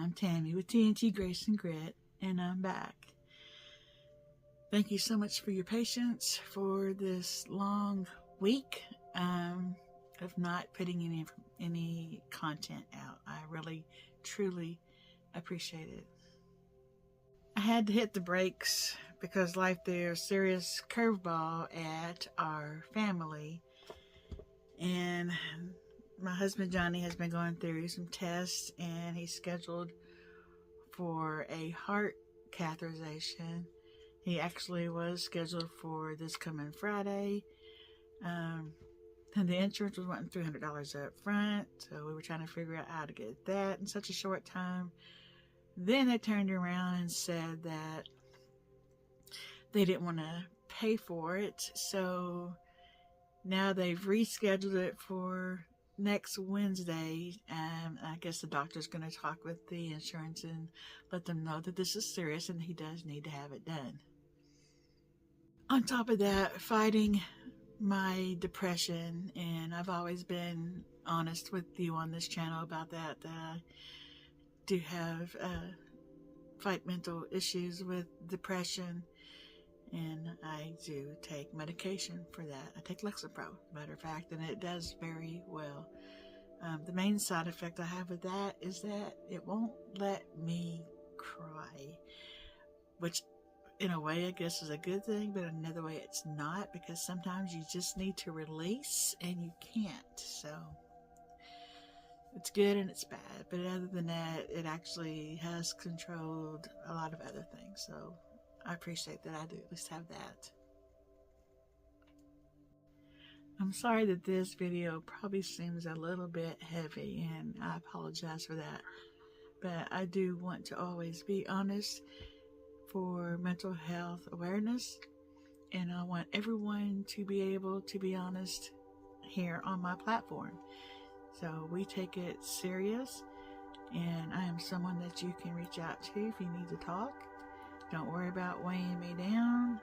I'm Tammy with TNT Grace and Grit, and I'm back. Thank you so much for your patience for this long week of not putting any content out. I really, truly appreciate it. I had to hit the brakes because life threw a serious curveball at our family, and my husband Johnny has been going through some tests, and he's scheduled for a heart catherization. He actually was scheduled for this coming Friday. And the insurance was wanting $300 up front, so we were trying to figure out how to get that in such a short time. Then they turned around and said that they didn't want to pay for it, so now they've rescheduled it for next Wednesday. I guess the doctor's going to talk with the insurance and let them know that this is serious and he does need to have it done. On top of that, fighting my depression, and I've always been honest with you on this channel about that I do have fight mental issues with depression, and I do take medication for that. I take Lexapro, matter of fact, and it does very well. The main side effect I have with that is that it won't let me cry, which in a way I guess is a good thing, but in another way it's not, because sometimes you just need to release and you can't. So it's good and it's bad, but other than that, it actually has controlled a lot of other things. So I appreciate that I do at least have that. I'm sorry that this video probably seems a little bit heavy, and I apologize for that. But I do want to always be honest for mental health awareness, and I want everyone to be able to be honest here on my platform. So we take it serious, and I am someone that you can reach out to if you need to talk. Don't worry about weighing me down.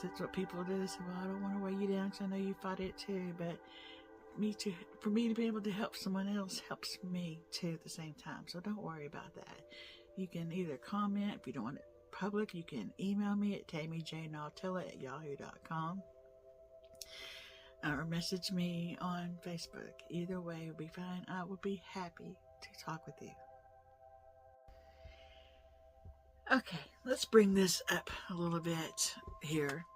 That's what people do. They say, well, I don't want to weigh you down because I know you fought it too. But for me to be able to help someone else helps me too at the same time. So don't worry about that. You can either comment. If you don't want it public, you can email me at tammyjnautilla@yahoo.com, or message me on Facebook. Either way will be fine. I will be happy to talk with you. Okay, let's bring this up a little bit here.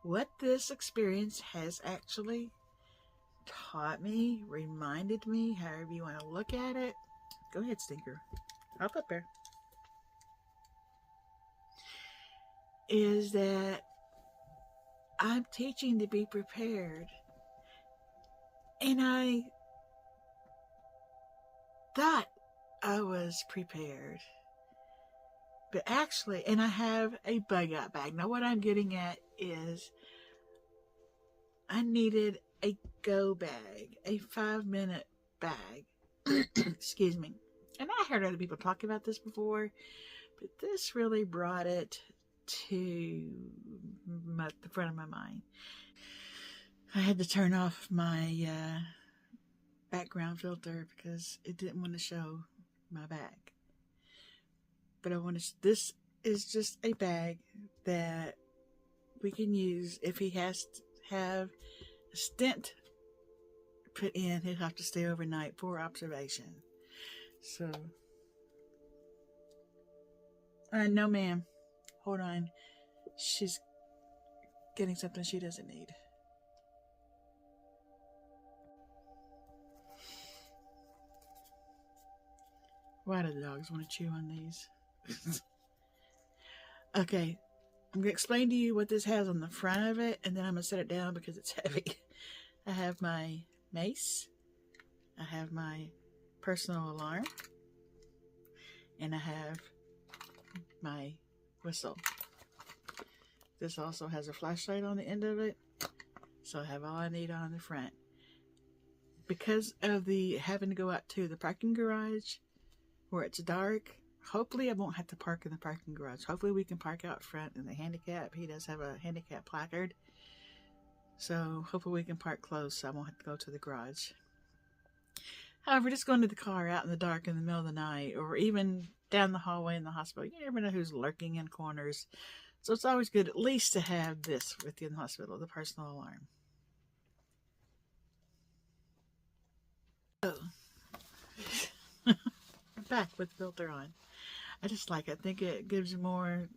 What this experience has actually taught me, reminded me, however you want to look at it. Go ahead, Stinker. Hop up there. Is that I'm teaching to be prepared. And I thought I was prepared. But actually, and I have a bug out bag. Now what I'm getting at is I needed a go bag, a 5-minute bag. Excuse me. And I heard other people talk about this before, but this really brought it to the front of my mind. I had to turn off my background filter because it didn't want to show my bag. But this is just a bag that we can use if he has to have a stent put in. He'll have to stay overnight for observation. So, no ma'am, hold on. She's getting something she doesn't need. Why do the dogs want to chew on these? Okay, I'm going to explain to you what this has on the front of it, and then I'm going to set it down because it's heavy. I have my mace, I have my personal alarm, and I have my whistle. This also has a flashlight on the end of it, so I have all I need on the front. Because of the having to go out to the parking garage where it's dark, hopefully I won't have to park in the parking garage. Hopefully we can park out front in the handicap. He does have a handicap placard. So hopefully we can park close so I won't have to go to the garage. However, just going to the car out in the dark in the middle of the night, or even down the hallway in the hospital, you never know who's lurking in corners. So it's always good at least to have this with you in the hospital, the personal alarm. So, I'm back with the filter on. I just like it. I think it gives you more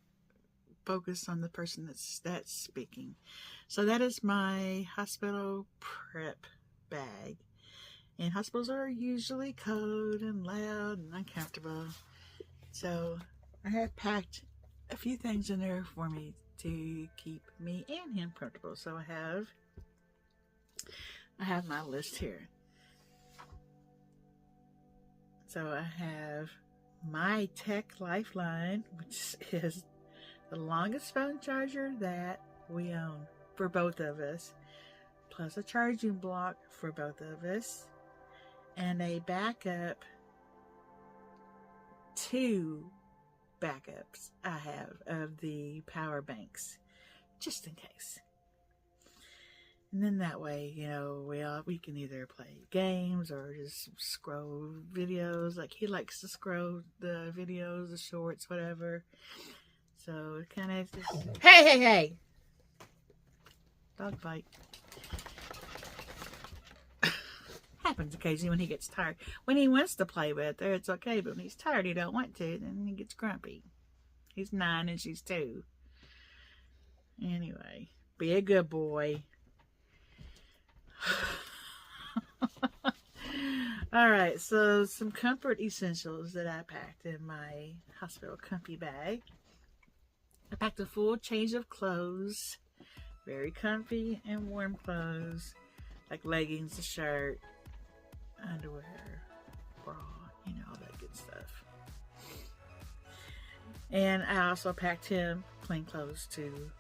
focus on the person that's speaking. So that is my hospital prep bag. And hospitals are usually cold and loud and uncomfortable. So I have packed a few things in there for me to keep me and him comfortable. So I have my list here. So I have my Tech Lifeline, which is the longest phone charger that we own for both of us, plus a charging block for both of us, and a backup, 2 backups I have of the power banks, just in case. And then that way, you know, we can either play games or just scroll videos. Like, he likes to scroll the videos, the shorts, whatever. So it kind of just, hey! Dog bite. Happens occasionally when he gets tired. When he wants to play with her, it's okay. But when he's tired, he don't want to, then he gets grumpy. He's 9 and she's 2. Anyway, be a good boy. Alright, so some comfort essentials that I packed in my hospital comfy bag. I packed a full change of clothes, very comfy and warm clothes, like leggings, a shirt, underwear, bra, you know, all that good stuff. And I also packed him clean clothes too.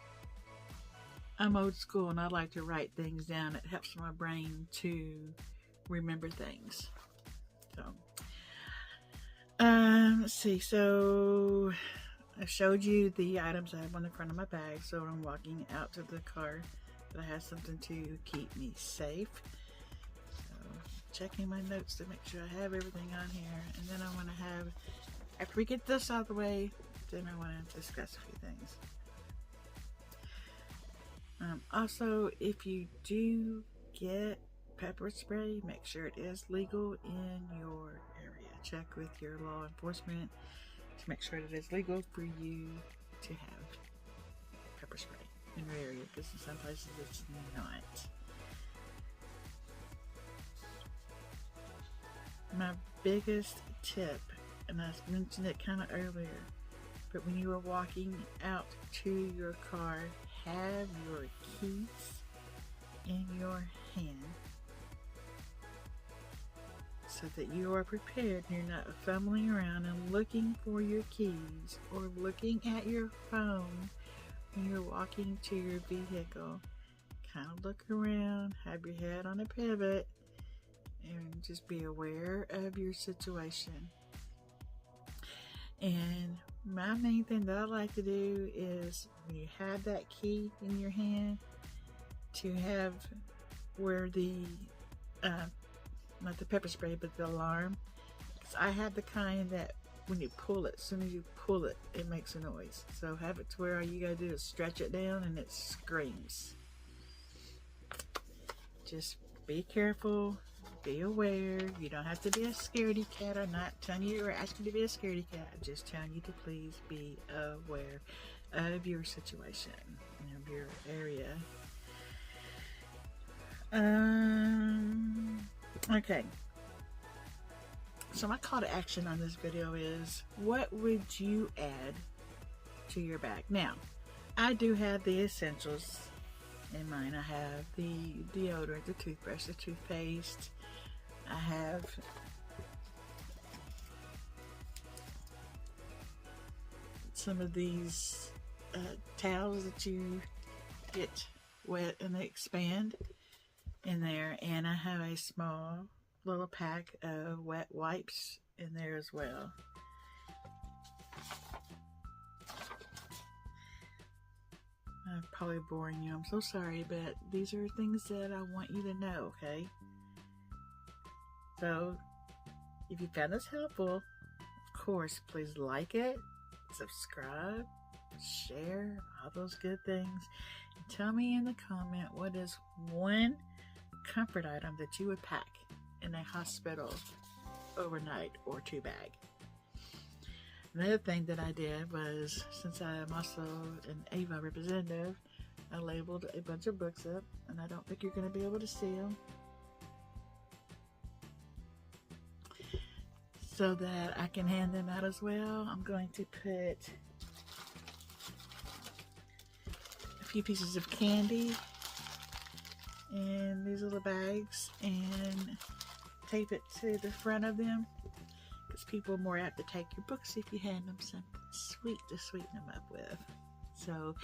I'm old school and I like to write things down. It helps my brain to remember things. So, let's see. So, I showed you the items I have on the front of my bag. So, when I'm walking out to the car, that I have something to keep me safe. So, checking my notes to make sure I have everything on here. And then I want to have, after we get this out of the way, then I want to discuss a few things. Also, if you do get pepper spray, make sure it is legal in your area. Check with your law enforcement to make sure that it's legal for you to have pepper spray in your area, because in some places it's not. My biggest tip, and I mentioned it kind of earlier, but when you are walking out to your car, have your keys in your hand so that you are prepared and you're not fumbling around and looking for your keys or looking at your phone when you're walking to your vehicle. Kind of look around, have your head on a pivot, and just be aware of your situation. And my main thing that I like to do is when you have that key in your hand, to have where the, not the pepper spray, but the alarm. Because I have the kind that when you pull it, as soon as you pull it, it makes a noise. So have it to where all you gotta do is stretch it down and it screams. Just be careful. Be aware. You don't have to be a scaredy cat. I'm not telling you or asking you to be a scaredy cat. I'm just telling you to please be aware of your situation and of your area. Okay. So my call to action on this video is, what would you add to your bag? Now, I do have the essentials in mine. I have the deodorant, the toothbrush, the toothpaste. I have some of these towels that you get wet and they expand in there, and I have a small little pack of wet wipes in there as well. I'm probably boring you. I'm so sorry, but these are things that I want you to know, okay? So, If you found this helpful, of course, please like it, subscribe, share, all those good things. And tell me in the comment what is one comfort item that you would pack in a hospital overnight or 2-bag. Another thing that I did was, since I am also an AVA representative, I labeled a bunch of books up, and I don't think you're going to be able to see them, so that I can hand them out as well. I'm going to put a few pieces of candy in these little bags and tape it to the front of them, because people are more apt to take your books if you hand them something sweet to sweeten them up with. So,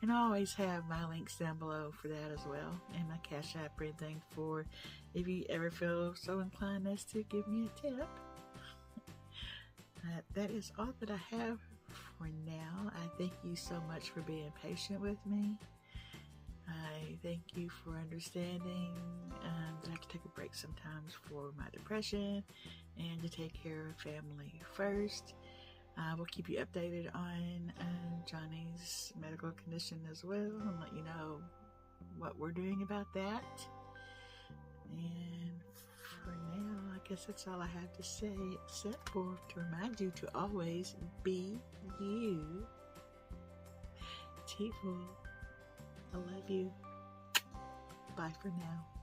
and I always have my links down below for that as well, and my Cash App or anything, for if you ever feel so inclined as to give me a tip. That is all that I have for now. I thank you so much for being patient with me. I thank you for understanding that I have to take a break sometimes for my depression and to take care of family first. I will keep you updated on Johnny's medical condition as well, and let you know what we're doing about that. And for now, I guess that's all I have to say, except for to remind you to always be you. People, I love you. Bye for now.